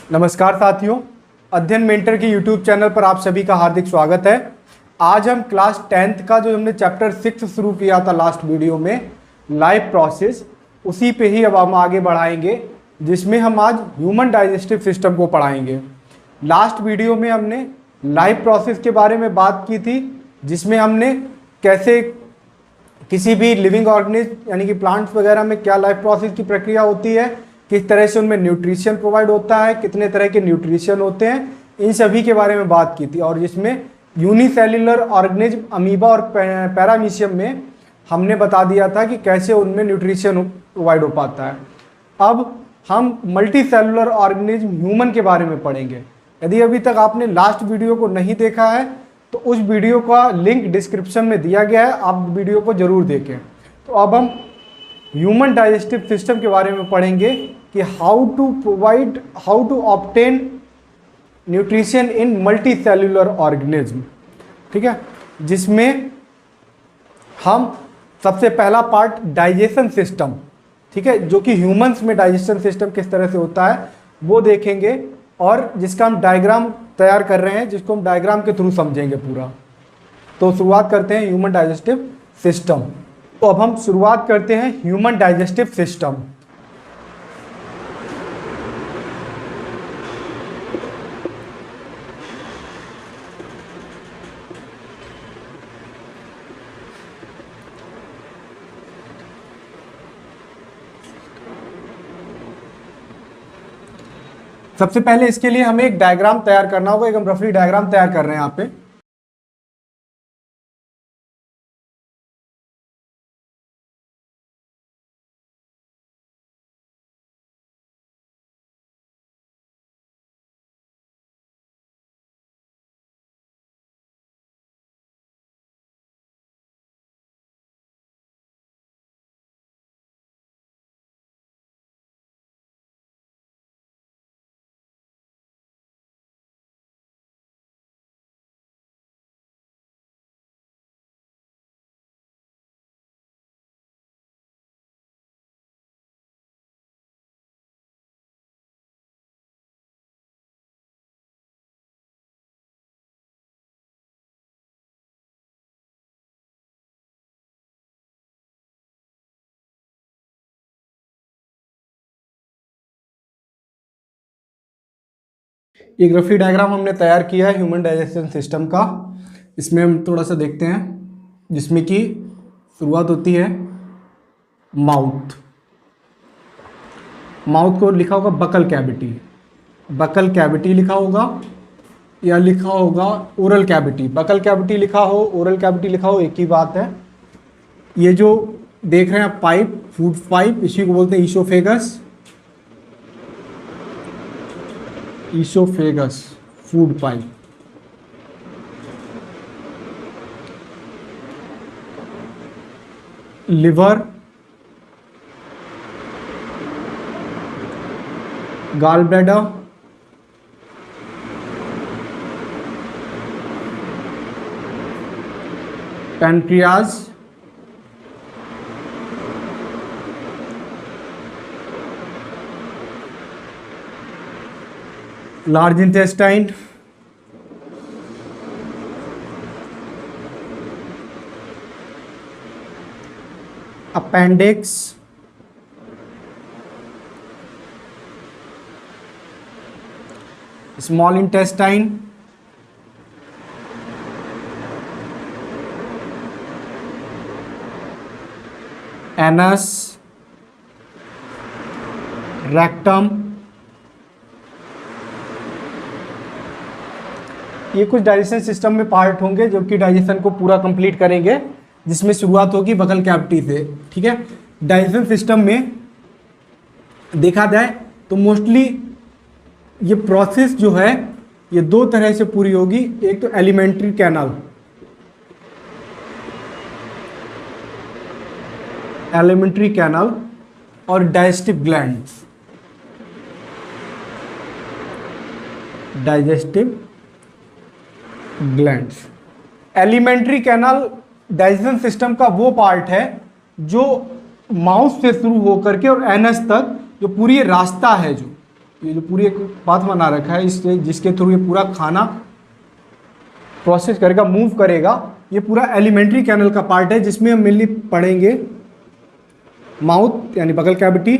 नमस्कार साथियों, अध्ययन मेंटर के यूट्यूब चैनल पर आप सभी का हार्दिक स्वागत है। आज हम क्लास 10th का जो हमने चैप्टर 6 शुरू किया था लास्ट वीडियो में, लाइफ प्रोसेस, उसी पे ही अब हम आगे बढ़ाएंगे, जिसमें हम आज ह्यूमन डाइजेस्टिव सिस्टम को पढ़ाएंगे। लास्ट वीडियो में हमने लाइफ प्रोसेस के बारे में बात की थी, जिसमें हमने कैसे किसी भी लिविंग ऑर्गेनिज्म यानी कि प्लांट्स वगैरह में क्या लाइफ प्रोसेस की प्रक्रिया होती है, किस तरह से उनमें न्यूट्रिशन प्रोवाइड होता है, कितने तरह के न्यूट्रिशन होते हैं, इन सभी के बारे में बात की थी। और जिसमें यूनिसेल्युलर ऑर्गेनिज्म, अमीबा और पैरामीशियम में हमने बता दिया था कि कैसे उनमें न्यूट्रिशन प्रोवाइड हो पाता है। अब हम मल्टी सेलुलर ऑर्गेनिज्म ह्यूमन के बारे में पढ़ेंगे। यदि अभी तक आपने लास्ट वीडियो को नहीं देखा है तो उस वीडियो का लिंक डिस्क्रिप्शन में दिया गया है, आप वीडियो को जरूर देखें। तो अब हम ह्यूमन डाइजेस्टिव सिस्टम के बारे में पढ़ेंगे कि how to obtain nutrition in multicellular organism. ठीक है, जिसमें हम सबसे पहला पार्ट डाइजेशन सिस्टम, ठीक है, जो कि ह्यूमंस में डाइजेशन सिस्टम किस तरह से होता है वो देखेंगे, और जिसका हम डायग्राम तैयार कर रहे हैं, जिसको हम डायग्राम के थ्रू समझेंगे पूरा। तो शुरुआत करते हैं ह्यूमन डाइजेस्टिव सिस्टम। तो अब हम शुरुआत करते हैं ह्यूमन डाइजेस्टिव सिस्टम। सबसे पहले इसके लिए हमें एक डायग्राम तैयार करना होगा। एक हम रफली डायग्राम तैयार कर रहे हैं यहाँ पे। एक रफली डायग्राम हमने तैयार किया है ह्यूमन डाइजेशन सिस्टम का। इसमें हम थोड़ा सा देखते हैं, जिसमें कि शुरुआत होती है माउथ। माउथ को लिखा होगा बकल कैविटी, बकल कैविटी लिखा होगा, या लिखा होगा ओरल कैविटी। बकल कैविटी लिखा हो, ओरल कैविटी लिखा हो, एक ही बात है। ये जो देख रहे हैं पाइप, फूड पाइप, इसी को बोलते हैं oesophagus. Oesophagus food pipe. Liver, gall bladder, pancreas, large intestine, appendix, small intestine, anus, rectum. ये कुछ डाइजेशन सिस्टम में पार्ट होंगे जो कि डाइजेशन को पूरा कंप्लीट करेंगे, जिसमें शुरुआत होगी बकल कैविटी से। ठीक है, डाइजेशन सिस्टम में देखा जाए तो मोस्टली ये प्रोसेस जो है ये दो तरह से पूरी होगी। एक तो एलिमेंट्री कैनाल, एलिमेंट्री कैनाल, और digestive glands, digestive glands. Alimentary canal digestion system का वो पार्ट है जो माउथ से शुरू होकर के और एनस तक जो पूरी रास्ता है, जो ये जो पूरी एक पाथ बना रखा है इससे, जिसके थ्रू ये पूरा खाना प्रोसेस करेगा, मूव करेगा, ये पूरा एलिमेंट्री कैनल का पार्ट है, जिसमें हम मेनली पढ़ेंगे माउथ यानी बगल cavity,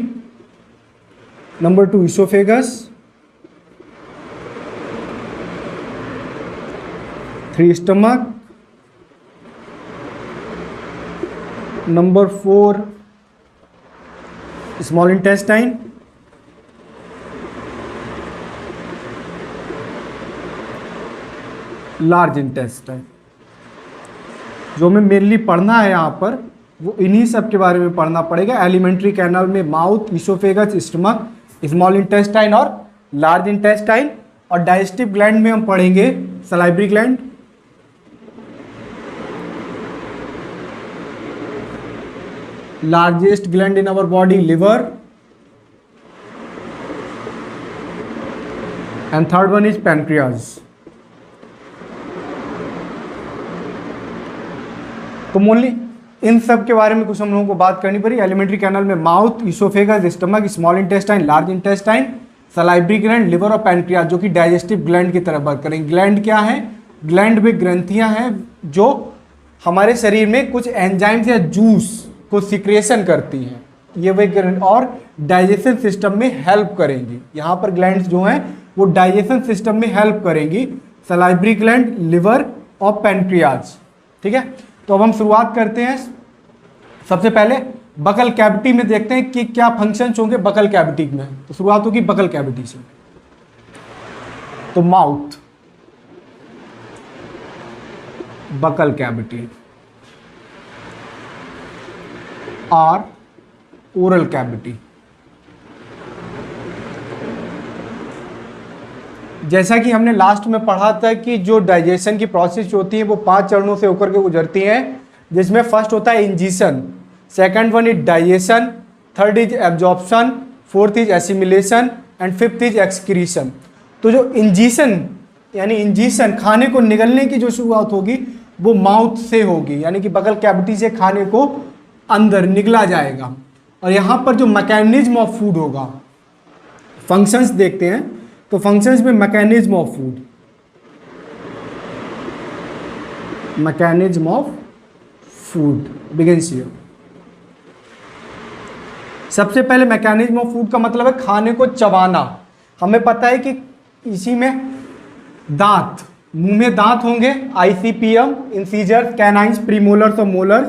number 2 oesophagus, 3 stomach, number 4 small intestine, large intestine. जो हमें मेनली पढ़ना है यहाँ पर वो इन्हीं सब के बारे में पढ़ना पड़ेगा। एलिमेंट्री कैनल में mouth, oesophagus, stomach, small intestine और लार्ज इंटेस्टाइन। और डाइजेस्टिव ग्लैंड में हम पढ़ेंगे salivary gland, largest gland in our body liver, and third one is pancreas. तो मोनली इन सब के बारे में कुछ हम लोगों को बात करनी पड़ी। एलिमेंट्री कैनल में mouth, oesophagus, stomach, small intestine, large intestine, salivary gland, liver और पैनक्रियाज, जो कि डाइजेस्टिव ग्लैंड की तरफ वर्क करेंगे। ग्लैंड क्या है? ग्लैंड में ग्रंथियां हैं जो हमारे शरीर में कुछ एंजाइम्स या जूस को सिक्रेशन करती हैं, ये वे ग्लैंड और डाइजेशन सिस्टम में हेल्प करेंगी। यहाँ पर ग्लैंड्स जो हैं वो डाइजेशन सिस्टम में हेल्प करेंगी, सलाइवरी ग्लैंड, लिवर और पैनक्रियाज। ठीक है, तो अब हम शुरुआत करते हैं। सबसे पहले बकल कैविटी में देखते हैं कि क्या फंक्शंस होंगे बकल कैविटी में। तो शुरुआत होगी बकल कैविटी से। तो माउथ, बकल कैविटी, और ओरल कैविटी। जैसा कि हमने लास्ट में पढ़ा था कि जो डाइजेशन की प्रोसेस होती है वो 5 चरणों से होकर के गुजरती हैं, जिसमें फर्स्ट होता है ingestion, second one is digestion, third is absorption, fourth is assimilation and fifth is excretion. तो जो इंजीशन यानी इंजीशन खाने को निगलने की जो शुरुआत होगी वो माउथ से होगी, यानी कि बगल कैविटी से खाने को अंदर निगला जाएगा। और यहाँ पर जो मैकेनिज्म ऑफ फूड होगा, फंक्शंस देखते हैं। तो फंक्शंस में mechanism of food, mechanism of food begins here. सबसे पहले मैकेनिज्म ऑफ फूड का मतलब है खाने को चबाना। हमें पता है कि इसी में दांत, मुंह में दांत होंगे, आईसीपीएम, इंसीजर्स, कैनाइन्स, प्रीमोलर्स और मोलर्स।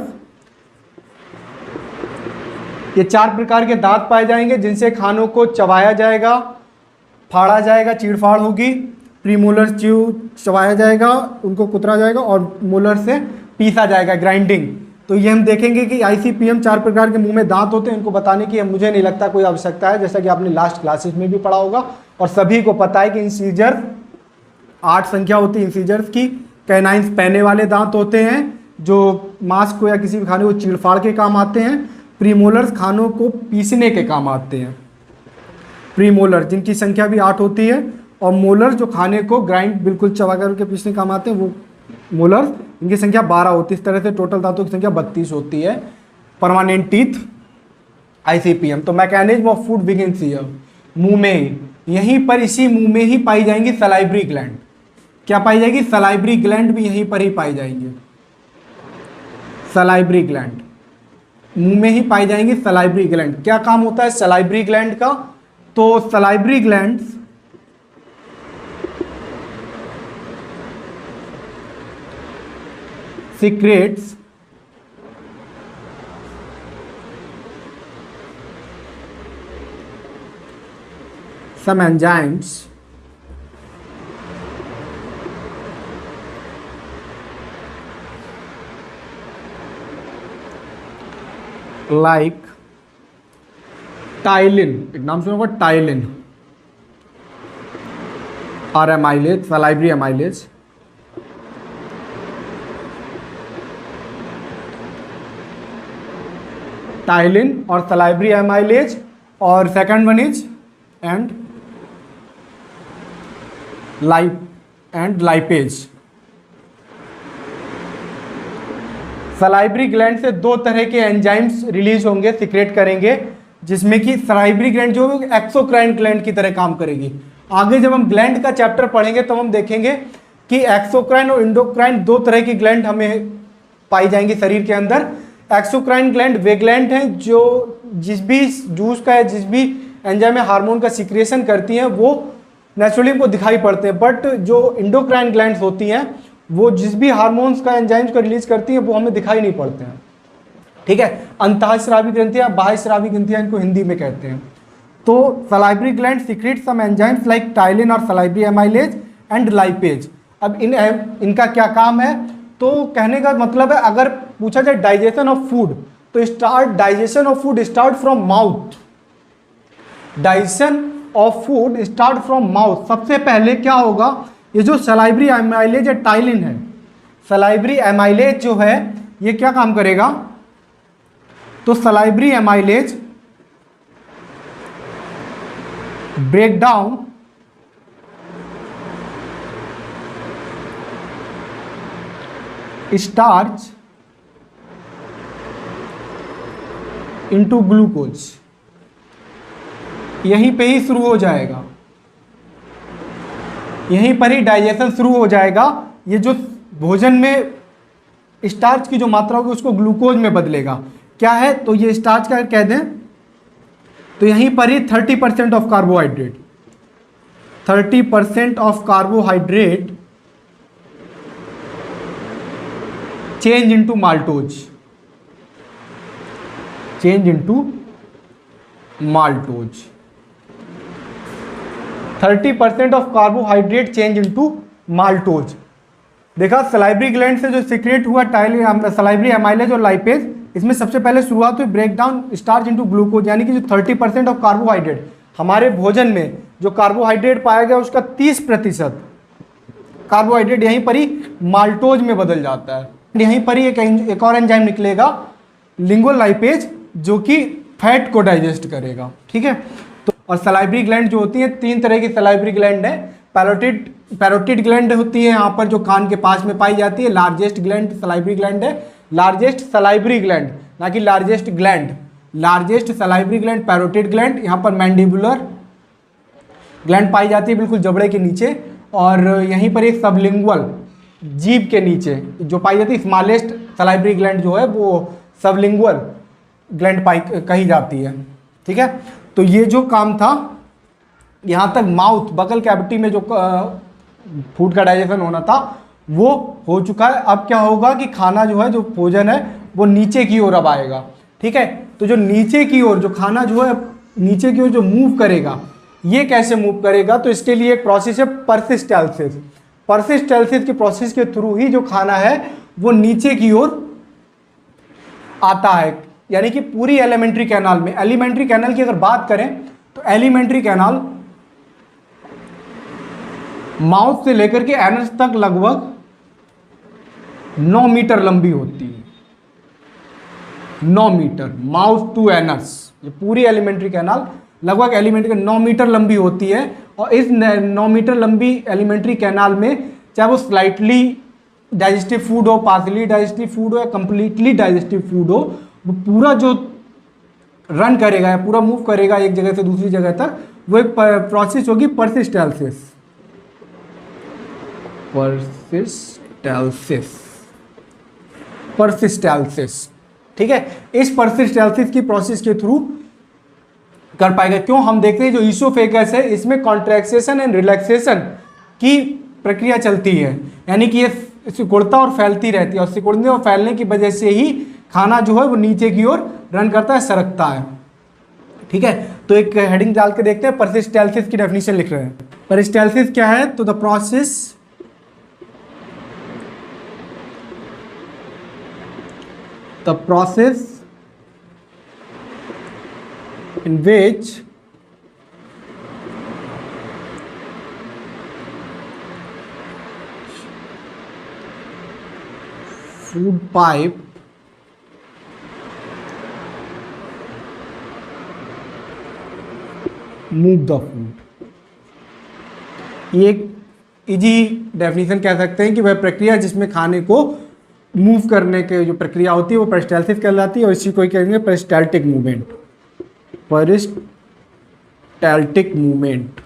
ये 4 प्रकार के दांत पाए जाएंगे जिनसे खानों को चबाया जाएगा, फाड़ा जाएगा, चीड़फाड़ होगी। प्रीमोलर चबाया जाएगा, उनको कुतरा जाएगा, और मोलर से पीसा जाएगा, ग्राइंडिंग। तो ये हम देखेंगे कि आईसीपीएम 4 प्रकार के मुंह में दांत होते हैं। इनको बताने की मुझे नहीं लगता कोई आवश्यकता है, जैसा कि आपने लास्ट क्लासेस में भी पढ़ा होगा और सभी को पता है कि इंसीजर 8 संख्या होती है इंसीजर्स की। कैनाइन्स पैने वाले दांत होते हैं जो मांस को या किसी भी खाने को चीड़फाड़ के काम आते हैं। प्रीमोलर्स खानों को पीसने के काम आते हैं, प्रीमोलर जिनकी संख्या भी 8 होती है। और मोलर जो खाने को ग्राइंड बिल्कुल चबा करके पीसने काम आते हैं, वो मोलर, इनकी संख्या 12 होती है। इस तरह से टोटल दांतों की संख्या 32 होती है। Permanent teeth, ICPM. तो mechanism of food begins here, मुंह में ही, यहीं पर इसी मुंह में ही पाई जाएंगी सलाइवरी ग्लैंड। क्या पाई जाएगी? सलाइवरी ग्लैंड भी यहीं पर ही पाई जाएंगे। सलाइवरी ग्लैंड मुंह में ही पाई जाएंगी। सलाइवरी ग्लैंड क्या काम होता है सलाइवरी ग्लैंड का? तो salivary glands secretes some enzymes like ptyalin, एक नाम सुना होगा टाइलिन, और एमाइलेज, सलाइवरी एमाइलेज। टाइलिन और सलाइवरी एमाइलेज, और second one is and lipase. Salivary gland से 2 तरह के एंजाइम्स रिलीज होंगे, सीक्रेट करेंगे। जिसमें कि सलाइवरी ग्लैंड जो एक्सोक्राइन ग्लैंड की तरह काम करेगी। आगे जब हम ग्लैंड का चैप्टर पढ़ेंगे तो हम देखेंगे कि एक्सोक्राइन और इंडोक्राइन दो तरह की ग्लैंड हमें पाई जाएंगी शरीर के अंदर। एक्सोक्राइन ग्लैंड वे ग्लैंड हैं जो जिस भी जूस का या जिस भी एंजाइम में हार्मोन का सिक्रिएशन करती हैं वो नेचुरली हमको दिखाई पड़ते हैं, बट जो इंडोक्राइन ग्लैंड्स होती हैं वो जिस भी हार्मोन्स का एंजाइम्स का रिलीज करती हैं वो हमें दिखाई नहीं पड़ते हैं। ठीक है, अंतःस्रावी ग्रंथियां, बाह्यस्रावी ग्रंथियां इनको हिंदी में कहते हैं। तो salivary gland secrete some enzymes like ptyalin और सलाइवरी एमाइलेज एंड लाइपेज। अब इनका क्या काम है, तो कहने का मतलब है अगर पूछा जाए डाइजेशन ऑफ फूड तो digestion of food start from mouth. Digestion of food start from mouth. सबसे पहले क्या होगा, ये जो सलाइवरी एमाइलेज या टाइलिन है, सलाइवरी एमाइलेज जो है ये क्या काम करेगा, तो salivary amylase break down starch into glucose. यहीं पे ही शुरू हो जाएगा, यहीं पर ही डाइजेशन शुरू हो जाएगा। ये जो भोजन में स्टार्च की जो मात्रा होगी उसको ग्लूकोज में बदलेगा। क्या है, तो ये स्टार्च का कह दें तो यहीं पर ही 30% of carbohydrate, 30% of carbohydrate change into maltose, change into maltose. 30% of carbohydrate change into maltose. देखा, सलाइवरी ग्लैंड से जो सीक्रेट हुआ सलाइवरी एमाइलेज और लाइपेज, इसमें सबसे पहले शुरुआत हुई break down starch into glucose, यानी कि जो 30% ऑफ कार्बोहाइड्रेट हमारे भोजन में जो कार्बोहाइड्रेट पाया गया उसका 30% कार्बोहाइड्रेट यहीं पर ही माल्टोज में बदल जाता है। यहीं पर ही एक और एंजाइम निकलेगा लिंगोलाइपेज, जो कि फैट को डाइजेस्ट करेगा। ठीक है, तो और सलाइवरी ग्लैंड जो होती है, तीन तरह की सलाइवरी ग्लैंड है। पैरोटिड ग्लैंड होती है यहाँ पर जो कान के पास में पाई जाती है। लार्जेस्ट ग्लैंड सलाइवरी ग्लैंड है, लार्जेस्ट सलाइवरी ग्लैंड, ना कि largest gland. Largest salivary gland parotid gland, यहाँ पर मैंडिबुलर ग्लैंड पाई जाती है बिल्कुल जबड़े के नीचे। और यहीं पर एक सबलिंगुअल जीभ के नीचे जो पाई जाती है स्मॉलेस्ट सलाइवरी ग्लैंड जो है वो सबलिंगुअल ग्लैंड पाई कही जाती है। ठीक है, तो ये जो काम था यहाँ तक माउथ बकल कैविटी में जो फूड का डाइजेशन होना था वो हो चुका है। अब क्या होगा कि खाना जो है, जो भोजन है वो नीचे की ओर अब आएगा। ठीक है, तो जो नीचे की ओर जो खाना जो है नीचे की ओर जो मूव करेगा, ये कैसे मूव करेगा, तो इसके लिए एक प्रोसेस है परसिस्टेल्सिस। परसिस्टेल्सिस के प्रोसेस के थ्रू ही जो खाना है वो नीचे की ओर आता है। यानी कि पूरी एलिमेंट्री कैनाल में, एलिमेंट्री कैनाल की अगर बात करें तो एलिमेंट्री कैनाल माउथ से लेकर के एनस तक लगभग 9 मीटर लंबी होती है। 9 मीटर माउथ टू एनस, ये पूरी एलिमेंट्री कैनाल लगभग एलिमेंट्री 9 मीटर लंबी होती है। और इस 9 मीटर लंबी एलिमेंट्री कैनाल में चाहे वो स्लाइटली डाइजेस्टिव फूड हो, पार्शली डाइजेस्टिव फूड हो या कंप्लीटली डाइजेस्टिव फूड हो, वो पूरा जो रन करेगा या पूरा मूव करेगा एक जगह से दूसरी जगह तक, वो एक प्रोसेस होगी परसिस्टेल्सिस। परसिस्टेल्सिस। ठीक है, इस परसिस्टेल्सिस की प्रोसेस के थ्रू कर पाएगा। क्यों, हम देखते हैं जो ईसोफेगस है इसमें कॉन्ट्रैक्शन एंड रिलैक्सेशन की प्रक्रिया चलती है, यानी कि ये सिकुड़ता और फैलती रहती है, और सिकुड़ने और फैलने की वजह से ही खाना जो है वो नीचे की ओर रन करता है, सरकता है। ठीक है, तो एक हेडिंग डाल के देखते हैं, परसिस्टेल्सिस की डेफिनेशन लिख रहे हैं। परसिस्टेल्सिस क्या है, तो the process in which food pipe move the food। ये एक इजी डेफिनेशन कह सकते हैं कि वह प्रक्रिया जिसमें खाने को मूव करने के जो प्रक्रिया होती है वो पेरिस्टाल्सिस कहलाती है, और इसी को कहेंगे peristaltic movement. peristaltic movement.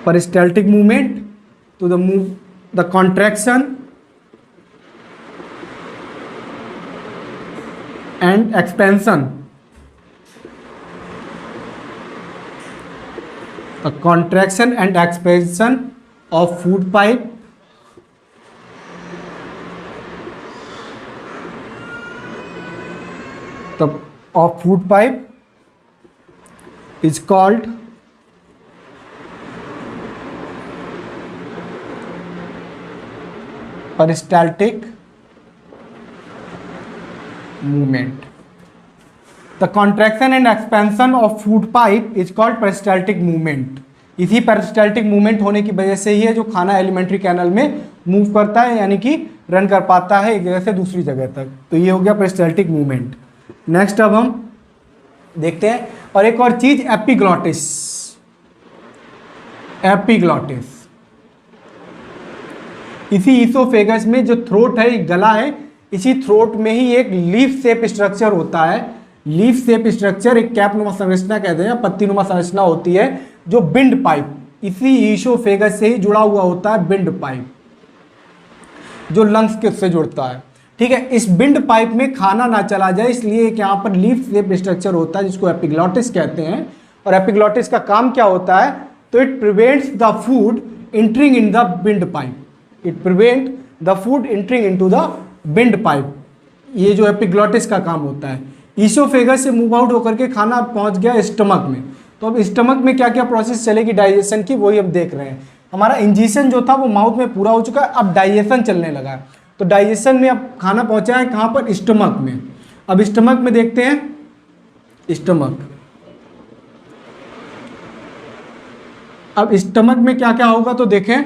Peristaltic movement to the contraction and expansion. The contraction and expansion of food pipe is called peristaltic movement. The contraction and expansion of food pipe is called peristaltic movement. इसी peristaltic movement होने की वजह से ही है जो खाना elementary canal में move करता है, यानी कि रन कर पाता है एक जगह से दूसरी जगह तक। तो ये हो गया पेरिस्टाल्टिक मूवमेंट। नेक्स्ट अब हम देखते हैं और एक और चीज एपिग्लॉटिस। एपिग्लॉटिस इसी ईसोफेगस में जो थ्रोट है, गला है, इसी थ्रोट में ही एक लीफ शेप स्ट्रक्चर होता है। लीफ शेप स्ट्रक्चर एक कैपनुमा संरचना कहते हैं, पत्तीनुमा संरचना होती है जो बिंड पाइप, इसी ईसोफेगस से ही जुड़ा हुआ होता है। बिंड पाइप जो लंग्स के से जुड़ता है, ठीक है। इस बिंड पाइप में खाना ना चला जाए इसलिए एक यहाँ पर लीफ शेप स्ट्रक्चर होता है जिसको एपिग्लॉटिस कहते हैं। और एपिग्लॉटिस का काम क्या होता है? तो it prevents the food entering in the bind pipe. It prevent the food entering into the bind pipe. ये जो एपिग्लॉटिस का काम होता है। ईसोफेगस से मूव आउट होकर के खाना पहुंच गया स्टमक में, तो अब स्टमक में क्या क्या प्रोसेस चलेगी डाइजेशन की, वही हम देख रहे हैं। हमारा इंजेशन जो था वो माउथ में पूरा हो चुका है, अब डाइजेशन चलने लगा है। तो डाइजेशन में अब खाना पहुंचा है कहाँ पर? स्टमक में। अब स्टमक में देखते हैं स्टमक। अब स्टमक में क्या क्या होगा तो देखें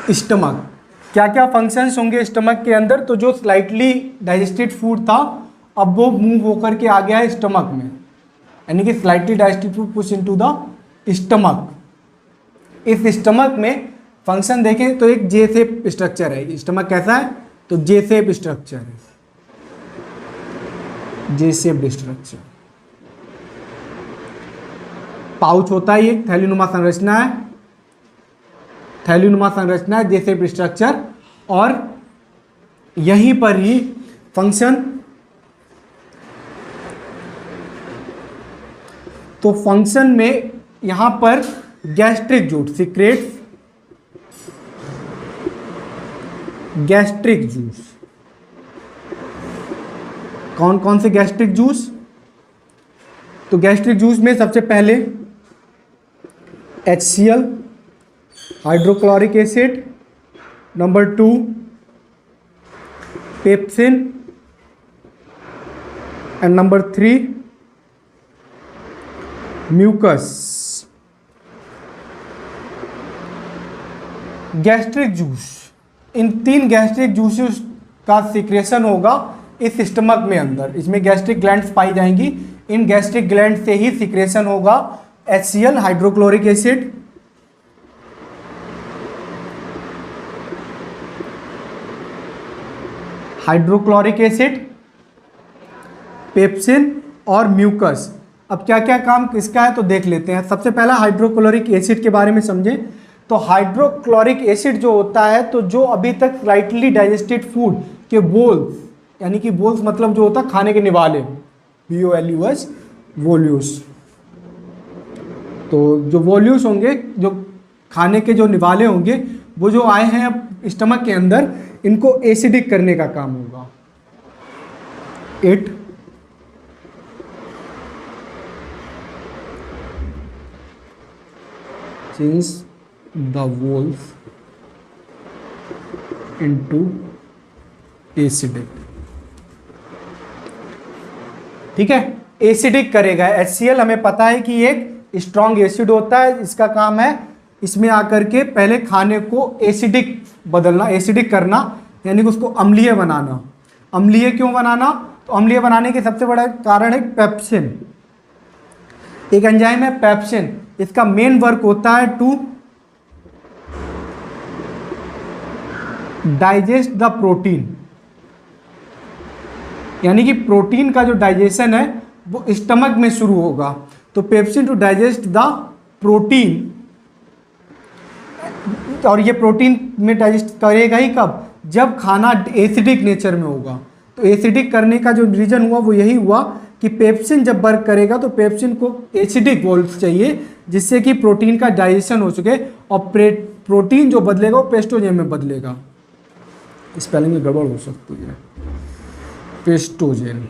स्टमक क्या क्या फंक्शंस होंगे स्टमक के अंदर। तो जो स्लाइटली डाइजेस्टेड फूड था अब वो मूव होकर के आ गया है स्टमक में, यानी कि slightly digested food push into the stomach. इस स्टमक में फंक्शन देखें तो एक जे शेप स्ट्रक्चर है। स्टमक कैसा है? तो जे शेप स्ट्रक्चर है, जे शेप स्ट्रक्चर। पाउच होता है, एक थैलीनुमा संरचना है, थैलीनुमा संरचना है, जे शेप स्ट्रक्चर। और यहीं पर ही फंक्शन, तो फंक्शन में यहां पर gastric juice secretes gastric juice. कौन कौन से गैस्ट्रिक जूस? तो गैस्ट्रिक जूस में सबसे पहले HCl hydrochloric acid, number 2 pepsin and number 3 mucus. Gastric juice, इन 3 गैस्ट्रिक जूसेस का सिक्रेशन होगा इस स्टमक में अंदर। इसमें गैस्ट्रिक ग्लैंड्स पाई जाएंगी, इन गैस्ट्रिक ग्लैंड से ही सिक्रेशन होगा HCl hydrochloric acid, hydrochloric acid, pepsin और म्यूकस। अब क्या क्या काम किसका है तो देख लेते हैं। सबसे पहला हाइड्रोक्लोरिक एसिड के बारे में समझें। तो हाइड्रोक्लोरिक एसिड जो होता है, तो जो अभी तक स्लाइटली डाइजेस्टेड फूड के बोल्स, यानी कि बोल्स मतलब जो होता है खाने के निवाले, BOLUS वोल्यूस। तो जो वोल्यूस होंगे, जो खाने के जो निवाले होंगे, वो जो आए हैं अब स्टमक के अंदर, इनको एसिडिक करने का काम होगा। It change the walls into acidic। ठीक है, एसिडिक करेगा। HCl हमें पता है कि एक स्ट्रॉन्ग एसिड होता है, इसका काम है इसमें आकर के पहले खाने को एसिडिक बदलना, एसिडिक करना, यानी कि उसको अम्लीय बनाना। अम्लीय क्यों बनाना? तो अम्लीय बनाने के सबसे बड़ा कारण है पेप्सिन। एक एंजाइम है पेप्सिन, इसका मेन वर्क होता है टू डाइजेस्ट द प्रोटीन। यानी कि प्रोटीन का जो डाइजेशन है वो स्टमक में शुरू होगा। तो pepsin to digest the protein, और ये प्रोटीन में डाइजेस्ट करेगा ही कब, जब खाना एसिडिक नेचर में होगा। तो एसिडिक करने का जो रीजन हुआ वो यही हुआ कि पेप्सिन जब वर्क करेगा तो पेप्सिन को एसिडिक वॉल्स चाहिए जिससे कि प्रोटीन का डाइजेशन हो सके, और प्रोटीन जो बदलेगा वो पेस्टोजेन में बदलेगा। स्पेलिंग में गड़बड़ हो सकती है, पेस्टोजेन,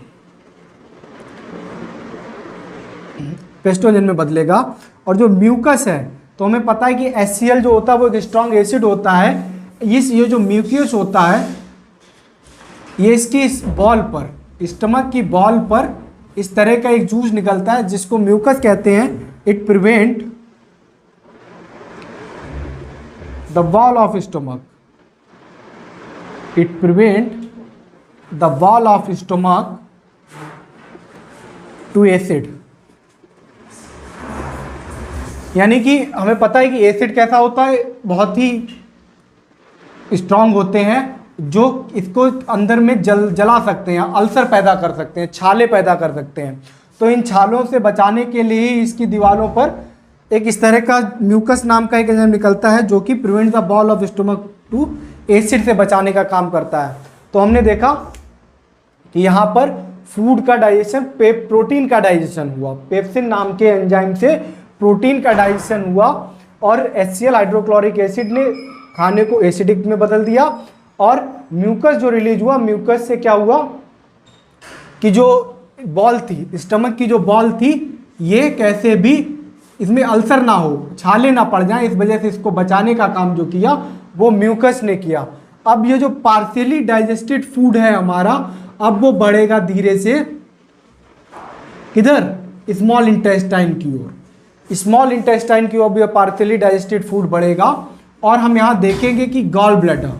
पेस्टोजेन में बदलेगा। और जो म्यूकस है तो हमें पता है कि HCl जो होता है वो एक स्ट्रॉन्ग एसिड होता है। ये जो म्यूकस होता है ये इसकी इस बॉल पर, स्टमक की बॉल पर इस तरह का एक जूस निकलता है जिसको म्यूकस कहते हैं। It prevent the wall of stomach, it prevent the wall of stomach to acid. यानी कि हमें पता है कि एसिड कैसा होता है, बहुत ही स्ट्रांग होते हैं जो इसको अंदर में जला सकते हैं, अल्सर पैदा कर सकते हैं, छाले पैदा कर सकते हैं। तो इन छालों से बचाने के लिए ही इसकी दीवारों पर एक इस तरह का म्यूकस नाम का एक एंजाइम निकलता है जो कि prevent the wall of stomach to acid से बचाने का काम करता है। तो हमने देखा कि यहाँ पर फूड का डाइजेशन, प्रोटीन का डाइजेशन हुआ, पेप्सिन नाम के एंजाइम से प्रोटीन का डाइजेशन हुआ, और HCl हाइड्रोक्लोरिक एसिड ने खाने को एसिडिक में बदल दिया। और म्यूकस जो रिलीज हुआ, म्यूकस से क्या हुआ कि जो बॉल थी, स्टमक की जो बॉल थी, ये कैसे भी इसमें अल्सर ना हो, छाले ना पड़ जाए, इस वजह से इसको बचाने का काम जो किया वो म्यूकस ने किया। अब ये जो पार्शियली डाइजेस्टेड फूड है हमारा, अब वो बढ़ेगा धीरे से किधर, स्मॉल इंटेस्टाइन की ओर। स्मॉल इंटेस्टाइन की ओर पार्शियली डाइजेस्टेड फूड बढ़ेगा। और हम यहाँ देखेंगे कि गॉल ब्लैडर,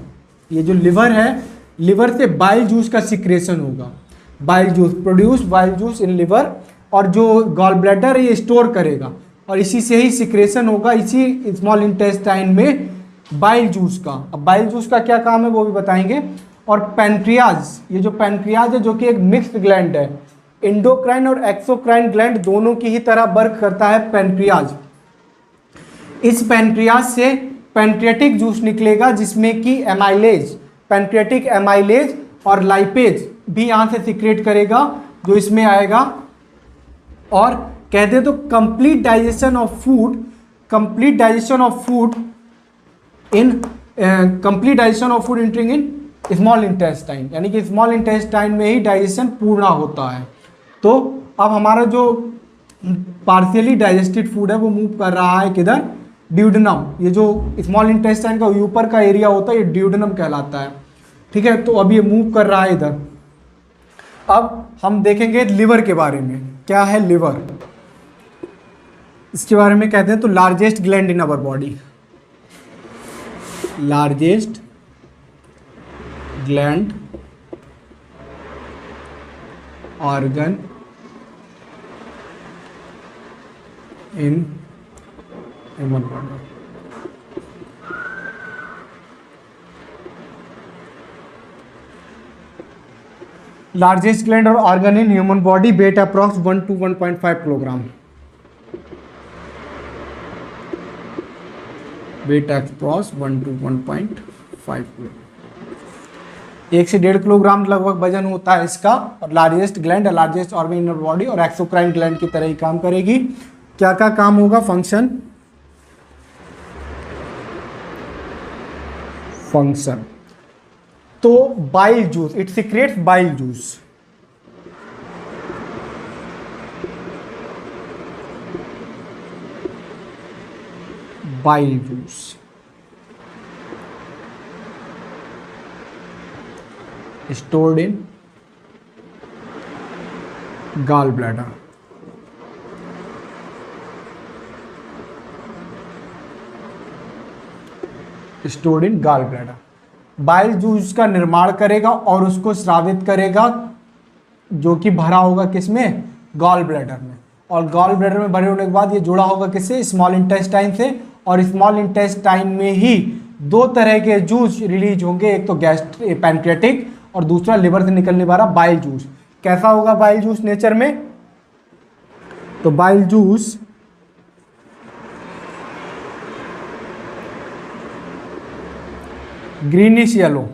ये जो लिवर है, लिवर से बाइल जूस का सिक्रेशन होगा, bile juice produce bile juice in liver, और जो गॉल ब्लैडर है ये स्टोर करेगा और इसी से ही सिक्रेशन होगा, इसी स्मॉल इंटेस्टाइन में बाइल जूस का। अब बाइल जूस का क्या काम है वो भी बताएंगे। और पैनक्रियाज, ये जो पैनक्रियाज है जो कि एक मिक्स्ड ग्लैंड है, एंडोक्राइन और एक्सोक्राइन ग्लैंड दोनों की ही तरह वर्क करता है पैनक्रियाज। इस पैनक्रियाज से पैनक्रियाटिक जूस निकलेगा जिसमें कि एमाइलेज, पैनक्रियाटिक एमाइलेज और लाइपेज भी यहाँ से सिक्रेट करेगा जो इसमें आएगा। और कहते हैं तो complete digestion of food, complete digestion of food in complete digestion of food entering in small intestine, यानी कि स्मॉल इंटेस्टाइन में ही डाइजेशन पूर्ण होता है। तो अब हमारा जो पार्शियली डाइजेस्टेड फूड है वो मूव कर रहा है किधर, ड्यूडेनम। ये जो स्मॉल इंटेस्टाइन का ऊपर का एरिया होता है ये ड्यूडेनम कहलाता है, ठीक है। तो अब ये मूव कर रहा है इधर। अब हम देखेंगे लिवर के बारे में, क्या है लिवर, इसके बारे में कहते हैं तो largest gland in our body, largest gland organ in human body. Largest gland और organ in human body, weight approx 1 to 1.5 kilogram, weight approx 1 to 1.5 kilogram, 1 से 1.5 किलोग्राम लगभग वजन होता है इसका। और largest gland, largest organ in body, और exocrine gland की तरह ही काम करेगी। क्या क्या काम होगा, फंक्शन, फंक्शन तो bile juice, it secrets bile juice, bile juice, stored in gall bladder, stored in gall bladder। Bile juice का निर्माण करेगा और उसको स्रावित करेगा जो कि भरा होगा किसमें, गॉल ब्लैडर में। और गॉल ब्लैडर में भरे होने के बाद ये जुड़ा होगा किससे, स्मॉल इंटेस्टाइन से। और स्मॉल इंटेस्टाइन में ही दो तरह के जूस रिलीज होंगे, एक तो पैनक्रियाटिक और दूसरा लिवर से निकलने वाला बाइल जूस। कैसा होगा बाइल जूस नेचर में? तो बाइल जूस ग्रीनिश येलो,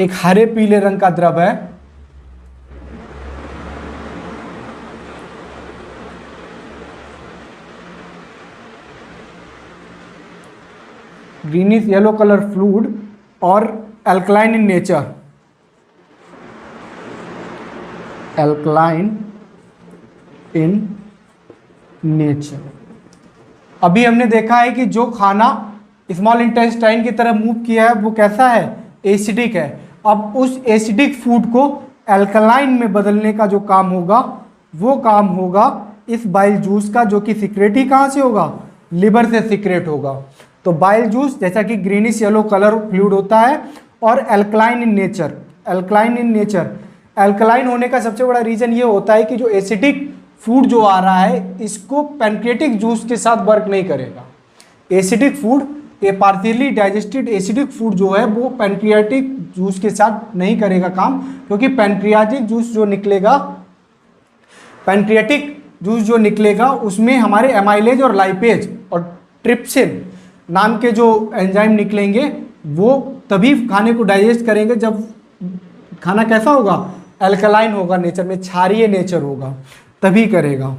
एक हरे पीले रंग का द्रव है। ग्रीनिश येलो कलर फ्लूइड और alkaline in nature, alkaline in nature. अभी हमने देखा है कि जो खाना स्मॉल इंटेस्टाइन की तरफ मूव किया है वो कैसा है? एसिडिक है। अब उस एसिडिक फूड को अल्कलाइन में बदलने का जो काम होगा वो काम होगा इस बाइल जूस का, जो कि सिक्रेट ही कहाँ से होगा? लिवर से सिक्रेट होगा। तो बाइल जूस जैसा कि ग्रीनिश येलो कलर फ्लूइड होता है और alkaline in nature, alkaline in nature. Alkaline होने का सबसे बड़ा रीजन ये होता है कि जो एसिडिक फूड जो आ रहा है इसको पैनक्रियाटिक जूस के साथ वर्क नहीं करेगा। एसिडिक फूड, ये पार्शियली डाइजेस्टेड एसिडिक फूड जो है वो पैनक्रियाटिक जूस के साथ नहीं करेगा काम, क्योंकि पैनक्रियाटिक जूस जो निकलेगा, पैनक्रियाटिक जूस जो निकलेगा उसमें हमारे एमाइलेज और लाइपेज और ट्रिप्सिन नाम के जो एंजाइम निकलेंगे वो तभी खाने को डाइजेस्ट करेंगे जब खाना कैसा होगा? अल्कलाइन होगा नेचर में, क्षारीय नेचर होगा, तभी करेगा।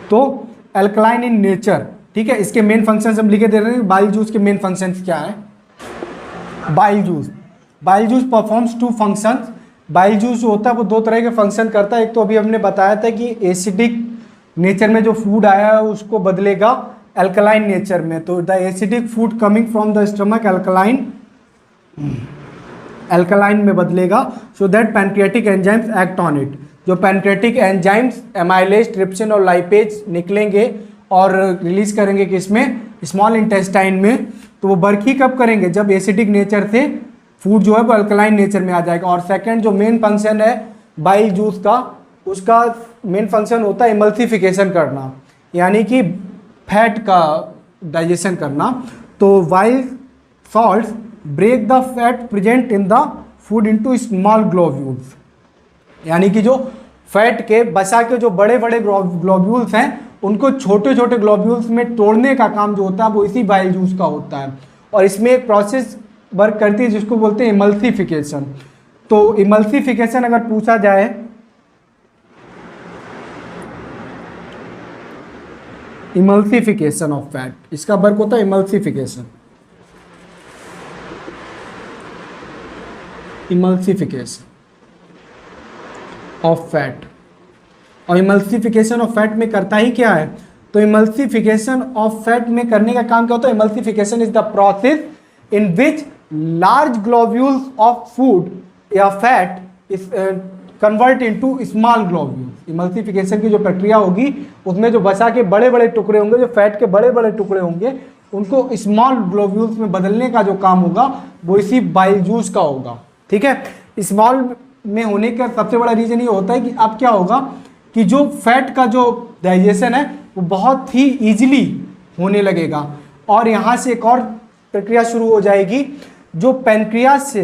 तो अल्कलाइन इन नेचर, ठीक है। इसके मेन फंक्शंस हम लिखे दे रहे हैं। बाइल जूस के मेन फंक्शंस क्या है? Bile juice performs two functions. Bile juice जो होता है वो दो तरह के फंक्शन करता है। एक तो अभी हमने बताया था कि एसिडिक नेचर में जो फूड आया है उसको बदलेगा अल्कलाइन नेचर में। तो the acidic food coming from the stomach alkaline में बदलेगा, so that pancreatic enzymes act on it. जो पैनक्रियाटिक एंजाइम्स एमाइलेज, ट्रिप्सिन और लाइपेज निकलेंगे और रिलीज करेंगे किसमें? स्मॉल इंटेस्टाइन में। तो वो वर्क ही कब करेंगे? जब एसिडिक नेचर से फूड जो है वो अल्कलाइन नेचर में आ जाएगा। और सेकंड जो मेन फंक्शन है बाइल जूस का, उसका मेन फंक्शन होता है इमल्सिफिकेशन करना, यानी कि फैट का डाइजेशन करना। तो bile salts break the fat present in the food into small globules, यानी कि जो फैट के बसा के जो बड़े बड़े ग्लोब्यूल्स हैं उनको छोटे छोटे ग्लोब्यूल्स में तोड़ने का काम जो होता है वो इसी बाइल जूस का होता है। और इसमें एक प्रोसेस वर्क करती है जिसको बोलते हैं इमल्सिफिकेशन। तो इमल्सिफिकेशन अगर पूछा जाए, इमल्सिफिकेशन ऑफ फैट, इसका वर्क होता है इमल्सिफिकेशन, इमल्सिफिकेशन ऑफ फैट। और इमल्सिफिकेशन ऑफ फैट में करता ही क्या है? तो इमल्सिफिकेशन ऑफ फैट में करने का काम क्या होता है? Emulsification is the process in which large globules of food या fat is convert into small globules. Emulsification की जो प्रक्रिया होगी उसमें जो बचा के बड़े बड़े टुकड़े होंगे, जो फैट के बड़े बड़े टुकड़े होंगे, उनको स्मॉल ग्लोब्यूल्स में बदलने का जो काम होगा वो इसी बाइल जूस का होगा। ठीक है। स्मॉल में होने का सबसे बड़ा रीजन ये होता है कि अब क्या होगा कि जो फैट का जो डाइजेशन है वो बहुत ही ईजिली होने लगेगा। और यहाँ से एक और प्रक्रिया शुरू हो जाएगी, जो पैनक्रियास से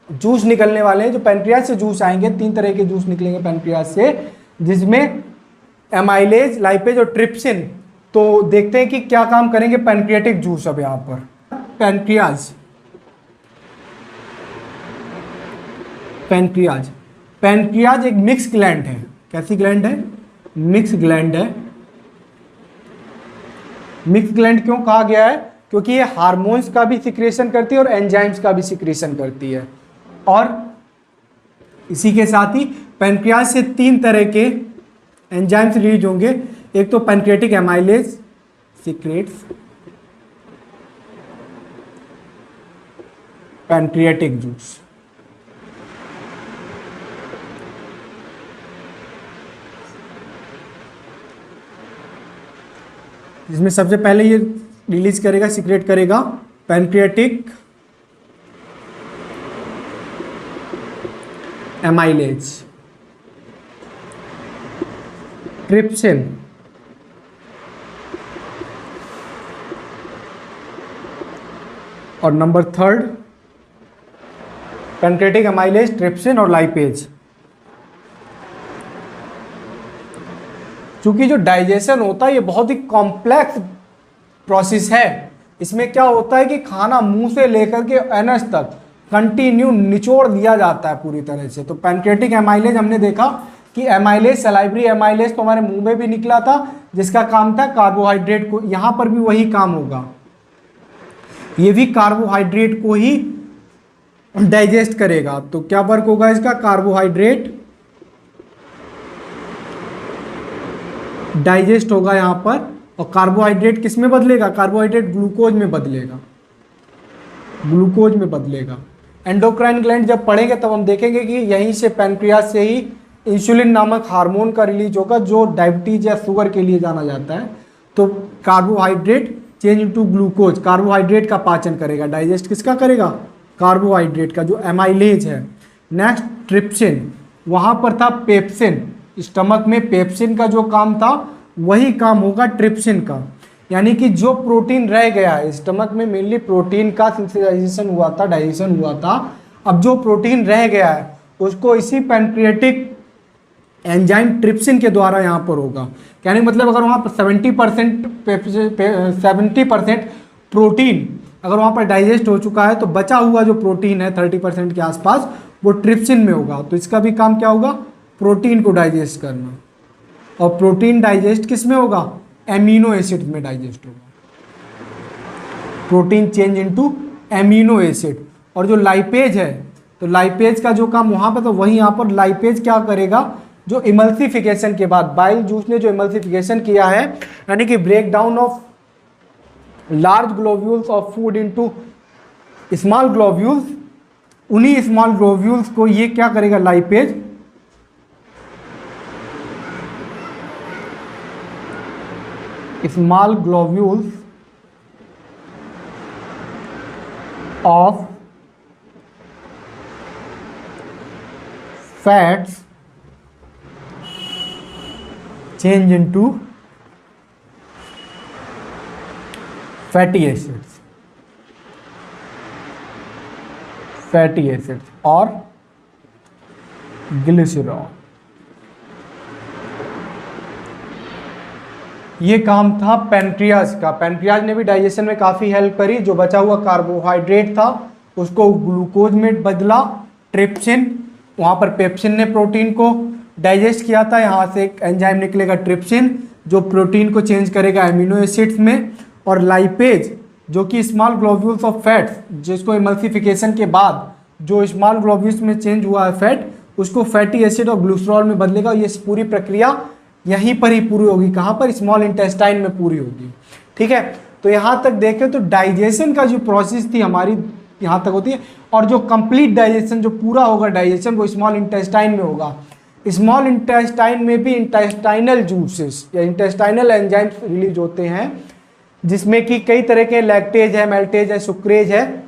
जूस निकलने वाले हैं, जो पैनक्रियास से जूस आएंगे, 3 तरह के जूस निकलेंगे पैनक्रियास से, जिसमें एमाइलेज, लाइपेज और ट्रिप्सिन। तो देखते हैं कि क्या काम करेंगे पैनक्रियाटिक जूस। अब यहाँ पर पैनक्रियाज एक मिक्स ग्लैंड है। कैसी ग्लैंड है? मिक्स ग्लैंड है। मिक्स ग्लैंड क्यों कहा गया है? क्योंकि ये हार्मोन्स का भी सिक्रेशन करती है और एंजाइम्स का भी सिक्रेशन करती है। और इसी के साथ ही पैनक्रियाज से 3 तरह के एंजाइम्स रिलीज होंगे। एक तो pancreatic amylase secrets pancreatic juice, जिसमें सबसे पहले ये रिलीज करेगा, सीक्रेट करेगा पैनक्रियाटिक एमाइलेज, ट्रिप्सिन और number third pancreatic amylase, trypsin और लाइपेज। क्योंकि जो डाइजेशन होता है ये बहुत ही कॉम्प्लेक्स प्रोसेस है। इसमें क्या होता है कि खाना मुंह से लेकर के एनस तक कंटिन्यू निचोड़ दिया जाता है पूरी तरह से। तो पैनक्रेटिक एमाइलेज हमने देखा कि एमाइलेज, सलाइवरी एमाइलेज तो हमारे मुंह में भी निकला था, जिसका काम था कार्बोहाइड्रेट को, यहां पर भी वही काम होगा, ये भी कार्बोहाइड्रेट को ही डाइजेस्ट करेगा। तो क्या वर्क होगा इसका, कार्बोहाइड्रेट डाइजेस्ट होगा यहां पर। और कार्बोहाइड्रेट किस में बदलेगा, कार्बोहाइड्रेट ग्लूकोज में बदलेगा, ग्लूकोज में बदलेगा। एंडोक्राइन ग्लैंड जब पढ़ेंगे तब हम देखेंगे कि यहीं से पैनक्रियाज से ही इंसुलिन नामक हार्मोन का रिलीज होगा जो डायबिटीज या शुगर के लिए जाना जाता है। तो carbohydrate change into glucose, carbohydrate का पाचन करेगा, डाइजेस्ट किसका करेगा, कार्बोहाइड्रेट का, जो एमाइलेज है। नेक्स्ट ट्रिप्सिन, वहां पर था पेप्सिन, स्टमक में पेप्सिन का जो काम था वही काम होगा ट्रिप्सिन का। यानी कि जो प्रोटीन रह गया है स्टमक में, मेनली प्रोटीन का सिंथेसाइजेशन हुआ था, डाइजेशन हुआ था, अब जो प्रोटीन रह गया है उसको इसी पैनक्रियाटिक एंजाइम ट्रिप्सिन के द्वारा यहाँ पर होगा। कहने का मतलब अगर वहाँ पर 70% प्रोटीन अगर वहाँ पर डाइजेस्ट हो चुका है तो बचा हुआ जो प्रोटीन है 30% के आसपास वो ट्रिप्सिन में होगा। तो इसका भी काम क्या होगा, प्रोटीन को डाइजेस्ट करना। और प्रोटीन डाइजेस्ट किस में होगा, एमिनो एसिड में डाइजेस्ट होगा। Protein change into amino acid. और जो लाइपेज है तो लाइपेज का जो काम वहाँ पर, तो वही यहाँ पर लाइपेज क्या करेगा, जो इमल्सिफिकेशन के बाद बाइल जूस ने जो इमल्सिफिकेशन किया है, यानी कि break down of large globules of food into small globules, उन्हीं स्मॉल ग्लोब्यूल्स को ये क्या करेगा, lipase small globules of fats change into fatty acids, fatty acids और ग्लिसरॉल। ये काम था पैनक्रियाज का। पैनक्रियाज ने भी डाइजेशन में काफ़ी हेल्प करी। जो बचा हुआ कार्बोहाइड्रेट था उसको ग्लूकोज में बदला ट्रिप्सिन, वहाँ पर पेप्सिन ने प्रोटीन को डाइजेस्ट किया था, यहाँ से एक एंजाइम निकलेगा ट्रिप्सिन जो प्रोटीन को चेंज करेगा एमिनो एसिड्स में। और लाइपेज जो कि स्मॉल ग्लोब्यूल्स ऑफ फैट्स, जिसको इमल्सिफिकेशन के बाद जो स्मॉल ग्लोब्यूल्स में चेंज हुआ है फैट, उसको फैटी एसिड और ग्लिसरॉल में बदलेगा। ये पूरी प्रक्रिया यहीं पर ही पूरी होगी, कहाँ पर, स्मॉल इंटेस्टाइन में पूरी होगी। ठीक है, तो यहाँ तक देखें तो डाइजेशन का जो प्रोसेस थी हमारी यहाँ तक होती है। और जो कंप्लीट डाइजेशन, जो पूरा होगा डाइजेशन, वो स्मॉल इंटेस्टाइन में होगा। स्मॉल इंटेस्टाइन में भी इंटेस्टाइनल जूसेस या इंटेस्टाइनल एंजाइम्स रिलीज होते हैं, जिसमें कि कई तरह के लैक्टेज है, मेल्टेज है, सुक्रेज है,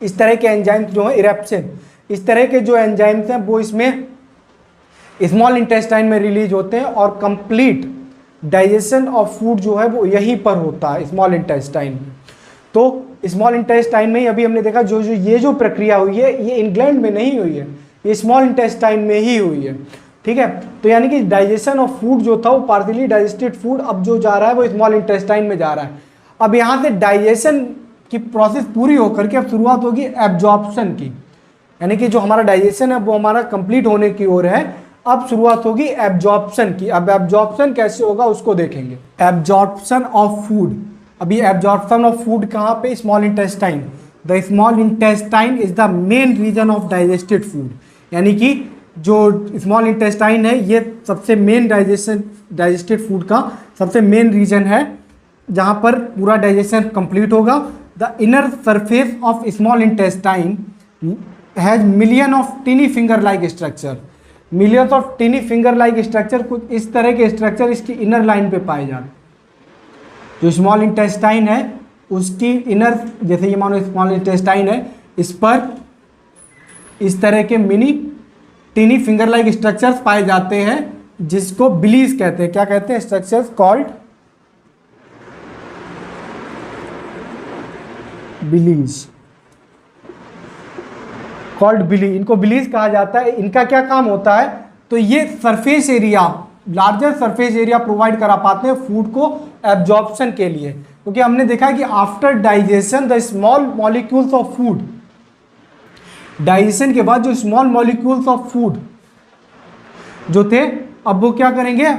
इस तरह के एंजाइम्स जो है, इरेप्सिन, इस तरह के जो एंजाइम्स हैं वो इसमें स्मॉल इंटेस्टाइन में रिलीज होते हैं। और कंप्लीट डाइजेशन ऑफ फूड जो है वो यहीं पर होता है, स्मॉल इंटेस्टाइन में। तो स्मॉल इंटेस्टाइन में ही अभी हमने देखा जो ये जो प्रक्रिया हुई है ये इंग्लैंड में नहीं हुई है, ये स्मॉल इंटेस्टाइन में ही हुई है। ठीक है, तो यानी कि डाइजेशन ऑफ फूड जो था वो पार्शियली डाइजेस्टेड फूड अब जो जा रहा है वो स्मॉल इंटेस्टाइन में जा रहा है। अब यहाँ से डाइजेशन की प्रोसेस पूरी होकर के अब शुरुआत होगी एब्जॉर्प्शन की, यानी कि जो हमारा डाइजेशन है वो हमारा कंप्लीट होने की ओर है। अब शुरुआत होगी एब्जॉर्प्शन की। अब एब्जॉर्प्शन कैसे होगा उसको देखेंगे। एब्जॉर्प्शन ऑफ फूड, अभी एब्जॉर्प्शन ऑफ फूड कहाँ पे, small intestine. The small intestine is the main region of digested food, यानी कि जो स्मॉल इंटेस्टाइन है ये सबसे मेन डाइजेस्टेड फूड का सबसे मेन रीजन है जहाँ पर पूरा डाइजेशन कंप्लीट होगा। The inner surface of small intestine has million of टिनी finger like structure, millions of टिनी finger like structure, कुछ इस तरह के स्ट्रक्चर इसकी इनर लाइन पे पाए जाते हैं। जो स्मॉल इंटेस्टाइन है उसकी इनर, जैसे ये मानो स्मॉल इंटेस्टाइन है, इस पर इस तरह के मिनी टिनी फिंगर लाइक स्ट्रक्चर्स पाए जाते हैं जिसको बिलीज कहते हैं। क्या कहते हैं, स्ट्रक्चर्स कॉल्ड बिलीज, कॉल्ड बिली, इनको बिलीज कहा जाता है। इनका क्या काम होता है, तो ये surface area, larger surface area provide करा पाते हैं फूड को एब्जॉर्प्शन के लिए, क्योंकि हमने देखा है कि after digestion the small molecules of food, digestion के बाद जो स्मॉल मॉलिक्यूल्स ऑफ फूड जो थे, अब वो क्या करेंगे,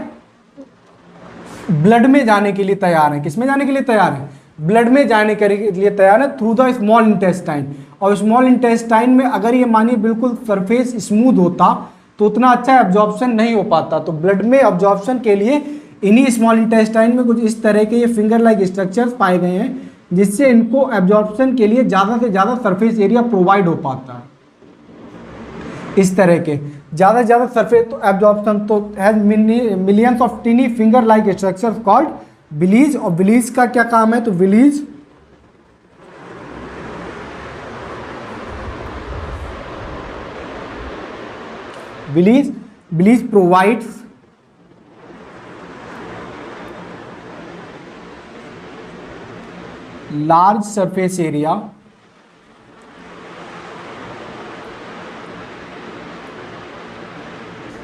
ब्लड में जाने के लिए तैयार हैं। किस में जाने के लिए तैयार है, ब्लड में जाने के लिए तैयार है, थ्रू द स्मॉल इंटेस्टाइन। और स्मॉल इंटेस्टाइन में अगर ये मानिए बिल्कुल सरफेस स्मूथ होता तो उतना अच्छा एब्जॉर्प्शन नहीं हो पाता। तो ब्लड में एब्जॉर्प्शन के लिए इन्हीं स्मॉल इंटेस्टाइन में कुछ इस तरह के ये फिंगर लाइक स्ट्रक्चर्स पाए गए हैं, जिससे इनको एब्जॉर्प्शन के लिए ज़्यादा से ज़्यादा सरफेस एरिया प्रोवाइड हो पाता है। इस तरह के ज़्यादा से ज़्यादा सरफेस तो एब्जॉर्प्शन तो has millions of tiny finger like structures called Belize. और बिलीज का क्या काम है, तो Belize provides large surface area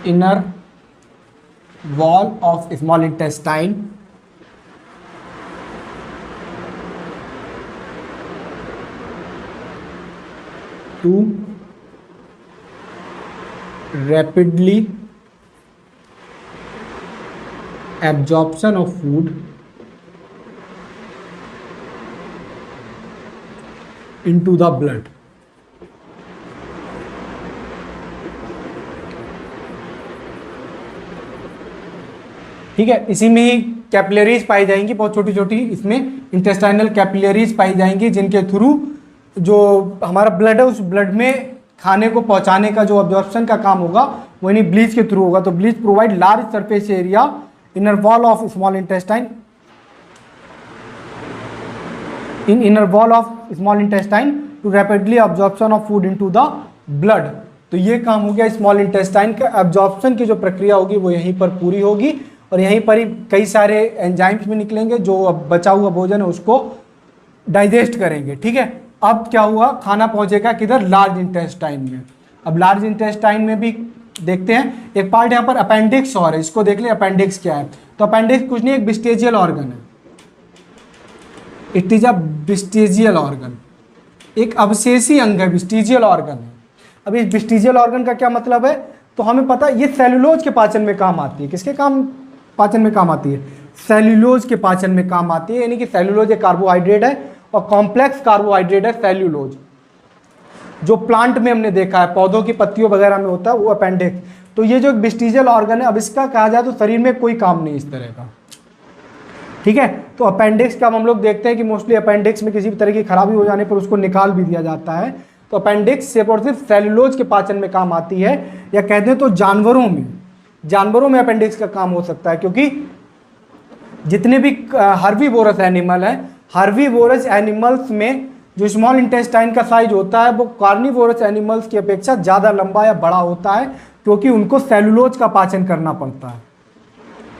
inner wall of small intestine to rapidly absorption of food into the blood। ठीक है, इसी में ही कैपिलरीज पाई जाएंगी, बहुत छोटी छोटी इसमें इंटेस्टाइनल कैपिलरीज पाई जाएंगी, जिनके थ्रू जो हमारा ब्लड है उस ब्लड में खाने को पहुंचाने का जो अब्जॉर्प्शन का काम होगा वो इन्हीं ब्लीच के थ्रू होगा। तो ब्लीच provide large surface area inner wall of small intestine, in inner wall of small intestine to rapidly absorption of food into the blood. तो ये काम हो गया स्मॉल इंटेस्टाइन का। एब्जॉर्प्शन की जो प्रक्रिया होगी वो यहीं पर पूरी होगी और यहीं पर ही कई सारे एंजाइम्स भी निकलेंगे जो अब बचा हुआ भोजन है उसको डाइजेस्ट करेंगे। ठीक है, अब क्या हुआ, खाना पहुंचेगा किधर, लार्ज इंटेस्टाइन में। अब लार्ज इंटेस्टाइन में भी देखते हैं, एक पार्ट यहाँ पर अपेंडिक्स और है, इसको देख लें अपेंडिक्स क्या है। तो अपेंडिक्स कुछ नहीं, एक विस्टेजियल ऑर्गन है, इट इज अ विस्टेजियल ऑर्गन, एक अवशेषी अंग है, विस्टेजियल ऑर्गन है। अब इस विस्टेजियल ऑर्गन का क्या मतलब है, तो हमें पता है ये सेल्यूलोज के पाचन में काम आती है। किसके काम पाचन में काम आती है, सेल्यूलोज के पाचन में काम आती है। यानी कि सेल्यूलोज एक कार्बोहाइड्रेट है और कॉम्प्लेक्स कार्बोहाइड्रेट है सेल्यूलोज, जो प्लांट में हमने देखा है, पौधों की पत्तियों वगैरह में होता है वो अपेंडिक्स। तो ये जो एक विस्टेजियल ऑर्गन है, अब इसका कहा जाए तो शरीर में कोई काम नहीं इस तरह का। ठीक है, तो अपेंडिक्स का हम लोग देखते हैं कि मोस्टली अपेंडिक्स में किसी भी तरह की खराबी हो जाने पर उसको निकाल भी दिया जाता है। तो अपेंडिक्स सिर्फ और सिर्फ सेल्यूलोज के पाचन में काम आती है, या कहते हैं तो जानवरों में अपेंडिक्स का काम हो सकता है, क्योंकि जितने भी हर्बीवोरस एनिमल है, हर्बीवोरस एनिमल्स में जो स्मॉल इंटेस्टाइन का साइज होता है वो कार्निवोरस एनिमल्स की अपेक्षा ज़्यादा लंबा या बड़ा होता है, क्योंकि उनको सेलुलोज का पाचन करना पड़ता है।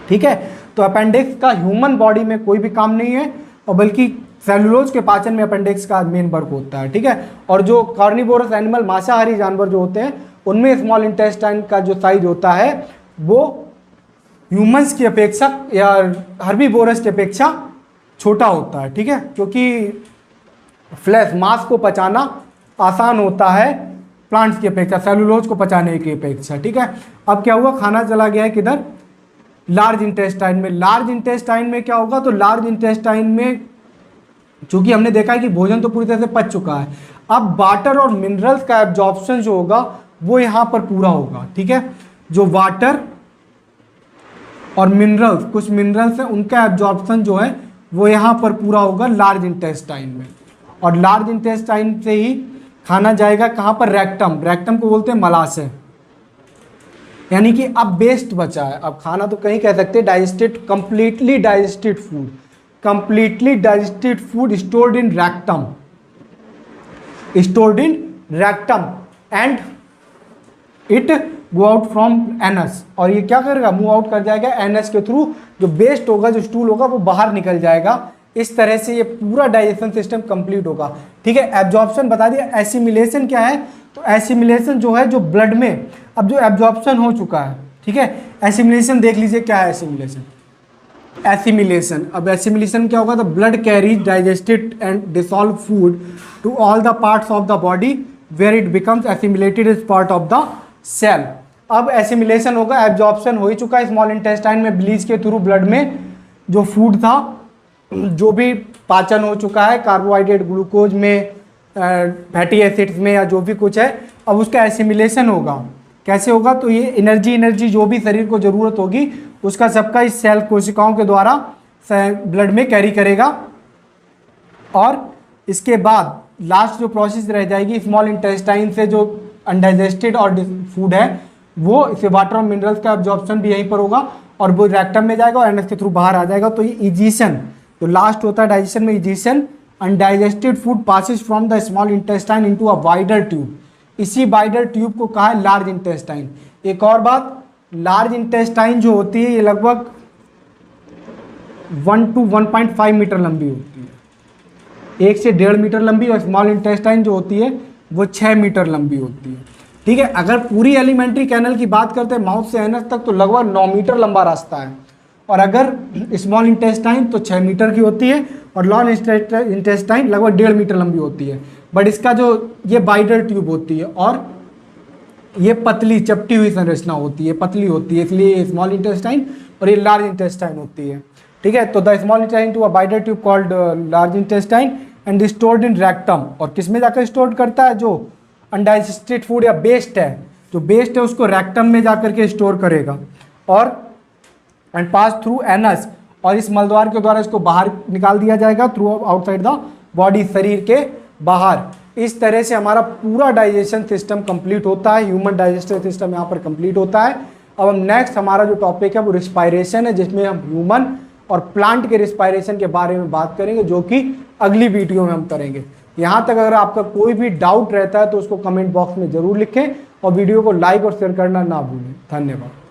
ठीक है, तो अपेंडिक्स का ह्यूमन बॉडी में कोई भी काम नहीं है, और बल्कि सेलुलोज के पाचन में अपेंडिक्स का मेन वर्क होता है। ठीक है, और जो कार्निवोरस एनिमल, मांसाहारी जानवर जो होते हैं, उनमें स्मॉल इंटेस्टाइन का जो साइज होता है वो ह्यूमंस की अपेक्षा या हर्बीवोरस की अपेक्षा छोटा होता है। ठीक है, क्योंकि फ्लैश मांस को पचाना आसान होता है प्लांट्स की अपेक्षा, सेलुलोज को पचाने की अपेक्षा। ठीक है, अब क्या हुआ, खाना चला गया है किधर, लार्ज इंटेस्टाइन में। लार्ज इंटेस्टाइन में क्या होगा, तो लार्ज इंटेस्टाइन में चूंकि हमने देखा है कि भोजन तो पूरी तरह से पच चुका है, अब वाटर और मिनरल्स का एब्जॉर्प्शन जो होगा वो यहाँ पर पूरा होगा। ठीक है, जो वाटर और मिनरल्स, कुछ मिनरल्स हैं, उनका एब्जॉर्प्शन जो है वो यहाँ पर पूरा होगा लार्ज इंटेस्टाइन में। और लार्ज इंटेस्टाइन से ही खाना जाएगा कहाँ पर, रेक्टम। रेक्टम को बोलते हैं मलाशय, यानी कि अब वेस्ट बचा है। अब खाना तो कहीं कह सकते हैं digested, completely digested food, completely digested food stored in rectum, stored in rectum and it go out from anus. और ये क्या करेगा, मूव आउट कर जाएगा एनस के थ्रू। जो वेस्ट होगा, जो स्टूल होगा, वो बाहर निकल जाएगा इस तरह से ये पूरा डाइजेशन सिस्टम कंप्लीट होगा। ठीक है, एब्जॉर्प्शन बता दिया। एसिमिलेशन क्या है? तो एसिमिलेशन जो है, जो ब्लड में अब जो एब्जॉर्प्शन हो चुका है, ठीक है, एसिमिलेशन देख लीजिए क्या है एसिमिलेशन। एसिमिलेशन, अब एसिमिलेशन क्या होगा? The blood carries digested and dissolve food to all the parts of the body where it becomes assimilated as part of the cell. अब एसिमिलेशन होगा, एब्जॉर्प्शन हो ही चुका है स्मॉल इंटेस्टाइन में, ब्लीच के थ्रू ब्लड में जो फूड था, जो भी पाचन हो चुका है, कार्बोहाइड्रेट, ग्लूकोज में, फैटी एसिड्स में, या जो भी कुछ है, अब उसका एसिमिलेशन होगा। कैसे होगा? तो ये एनर्जी जो भी शरीर को ज़रूरत होगी उसका सबका इस सेल कोशिकाओं के द्वारा ब्लड में कैरी करेगा। और इसके बाद लास्ट जो प्रोसेस रह जाएगी स्मॉल इंटेस्टाइन से, जो अनडाइजेस्टेड और फूड है, वो इसे वाटर और मिनरल्स का एब्जॉर्प्शन भी यहीं पर होगा और वो रेक्टम में जाएगा और एनएस के थ्रू बाहर आ जाएगा। तो ये इजीशन तो लास्ट होता है डाइजेशन में, egestion. Undigested food passes from the small intestine into a wider tube. इसी वाइडर ट्यूब को कहा है लार्ज इंटेस्टाइन। एक और बात, लार्ज इंटेस्टाइन जो होती है ये लगभग 1 to 1.5 मीटर लंबी होती है, 1 से 1.5 मीटर लंबी, और स्मॉल इंटेस्टाइन जो होती है वो 6 मीटर लंबी होती है। ठीक है, अगर पूरी एलिमेंट्री कैनल की बात करते हैं माउथ से एनस तक तो लगभग 9 मीटर लंबा रास्ता है, और अगर स्मॉल इंटेस्टाइन तो 6 मीटर की होती है, और लार्ज इंटेस्टाइन लगभग 1.5 मीटर लंबी होती है। बट इसका जो ये वाइडर ट्यूब होती है और ये पतली चपटी हुई संरचना होती है, पतली होती है, इसलिए ये स्मॉल इंटेस्टाइन और ये लार्ज इंटेस्टाइन होती है। ठीक है, तो the small intestine to a wider tube called large intestine and stored in rectum. और किस में जाकर स्टोर करता है? जो अनडाइजेस्टेड फूड या वेस्ट है, जो वेस्ट है उसको रेक्टम में जाकर के स्टोर करेगा, और एंड पास थ्रू एनस, और इस मलद्वार के द्वारा इसको बाहर निकाल दिया जाएगा थ्रू आउटसाइड द बॉडी, शरीर के बाहर। इस तरह से हमारा पूरा डाइजेशन सिस्टम कंप्लीट होता है, ह्यूमन डाइजेस्टिव सिस्टम यहाँ पर कंप्लीट होता है। अब हम नेक्स्ट हमारा जो टॉपिक है वो रिस्पायरेशन है, जिसमें हम ह्यूमन और प्लांट के रिस्पायरेशन के बारे में बात करेंगे, जो कि अगली वीडियो में हम करेंगे। यहाँ तक अगर आपका कोई भी डाउट रहता है तो उसको कमेंट बॉक्स में ज़रूर लिखें, और वीडियो को लाइक और शेयर करना ना भूलें। धन्यवाद।